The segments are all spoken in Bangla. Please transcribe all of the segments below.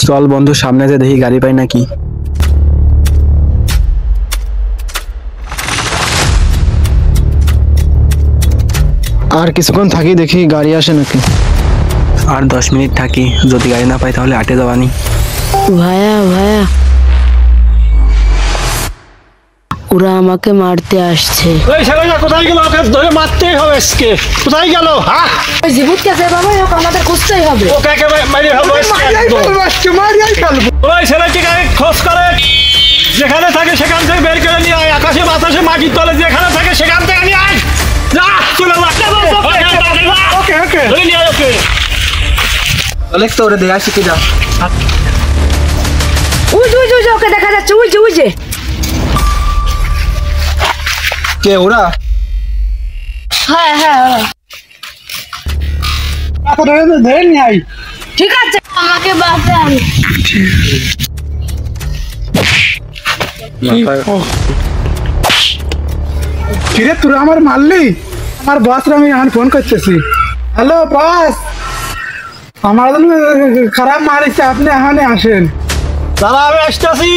চল বন্ধু, সামনে যে দেখি গাড়ি পাই নাকি। আর কিছুক্ষণ থাকি, দেখি গাড়ি আসে নাকি। আর 10 মিনিট থাকি, যদি গাড়ি না পাই তাহলে আটে যাবানি। ভাইয়া ভাইয়া, ওরা আমাকে মারতে আসছে। ওই ছেলেটা কোথায় গেল? ওকে ধরে মারতেই হবে আজকে। কোথায় গেল? হ্যাঁ, ওই জীবুত কাছে বাবা, ওকে আমাদের খুঁজতেই হবে। ওকে মারি হবে ওই ছেলেটিকে খোঁজ করে, যেখানে থাকে সেখান থেকে বের করে নিয়ে আয়। আকাশে বাতাসে মাটির তলে যেখানে থাকে সেখান থেকে নিয়ে আয়। যা, চলে যা। ওকে ওকে ধরে নিয়ে আয় ওকে। অনেক তো ওরে দেয়া শিখে যা। উই ওকে দেখা যাচ্ছে, উই যে কে ওরা? হ্যাঁ ধরে নিয়ে আয়। ঠিক আছে, আমাকে বাঁচান। কিরে তুই আমার মারলি? আমার বসরা আমি এখন ফোন করতেছি। হ্যালো বস, আমার খারাপ মারিছে, আপনি এখানে আসেন। দাদা আমি আসতেছি।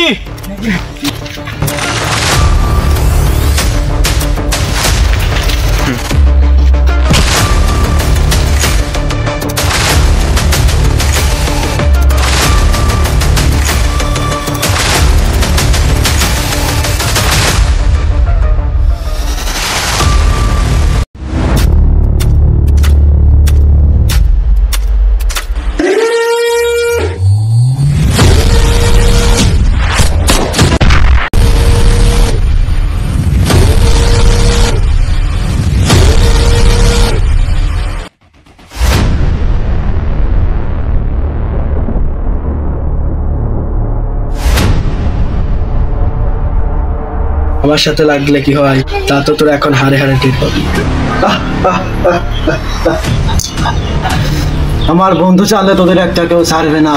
আমার সাথে লাগলে কি হয় তা তো তোর এখন হারে হারে টের পাবি। আমার বন্ধু চালে তোদের একটা কেউ ছাড়বে না।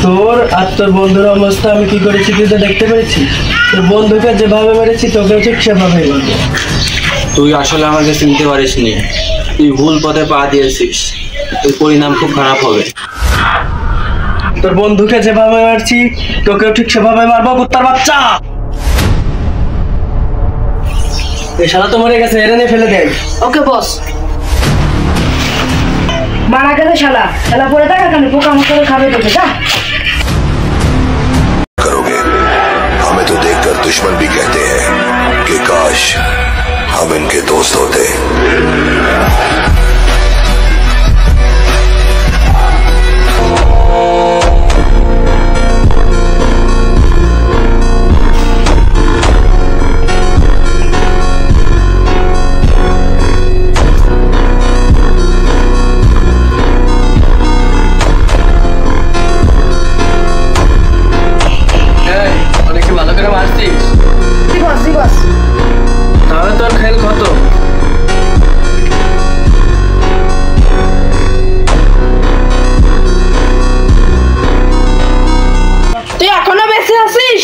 তোর আর তোর বন্ধুর অবস্থা আমি কি করেছি তুই তো দেখতে পেরেছি। তোর বন্ধুকে যেভাবে মেরেছি তোকেও ঠিক সেভাবেই মারবো। তুই আসলে আমাকে চিনতে পারিসনি, তুই ভুল পথে পা দিয়েছিস, তোর পরিণাম খুব খারাপ হবে। তোর বন্ধুকে যেভাবে মারছি তোকেও ঠিক সেভাবে মারবো, কুত্তার বাচ্চা। এই শালা তো মরে গেছে, এনে ফেলে দেয়। ওকে বস, মারা গেছে শালা। শালা পড়ে থাকা কেন, পোকা মশলা খাবে তোকে। যা करोगे। हमें तो देखकर दुश्मन भी कहते हैं कि काश हम इनके दोस्त होते। তাহলে তোর খেল কত? তুই এখনো বেঁচে আছিস?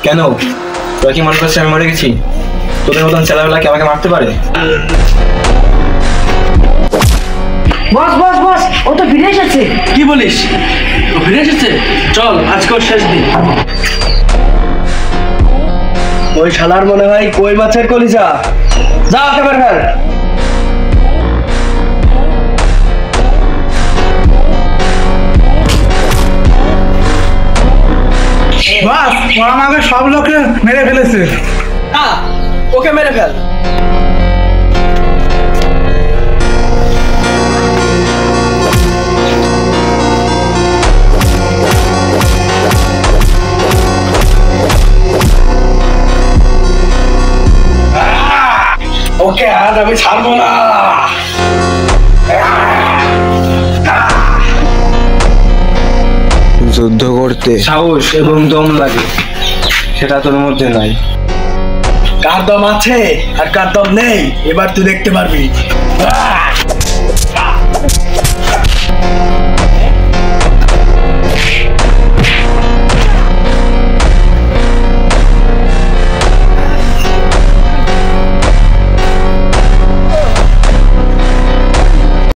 কেন, তোরা কি মনে করছিস আমি মরে গেছি? তোদের মতন ছেলেবেলা কি আমাকে মারতে পারে? বস, ও তো ফিরে এসেছে। কি বলিস? ও ফিরে এসেছে? চল, আজকে ওর শেষ দিন। ওই শালার মনে হয় কই মাছের কলিজা। যা একেবারে ফেল। বাস, ও আমাকে সব লোকে মেরে ফেলেছে। ওকে মেরে ফেল। ওকে আজ আমি ছাড়বো না। যুদ্ধ করতে সাহস এবং দম লাগে, সেটা তোর মধ্যে নাই। কার দম আছে আর কার দম নেই এবার তুই দেখতে পারবি।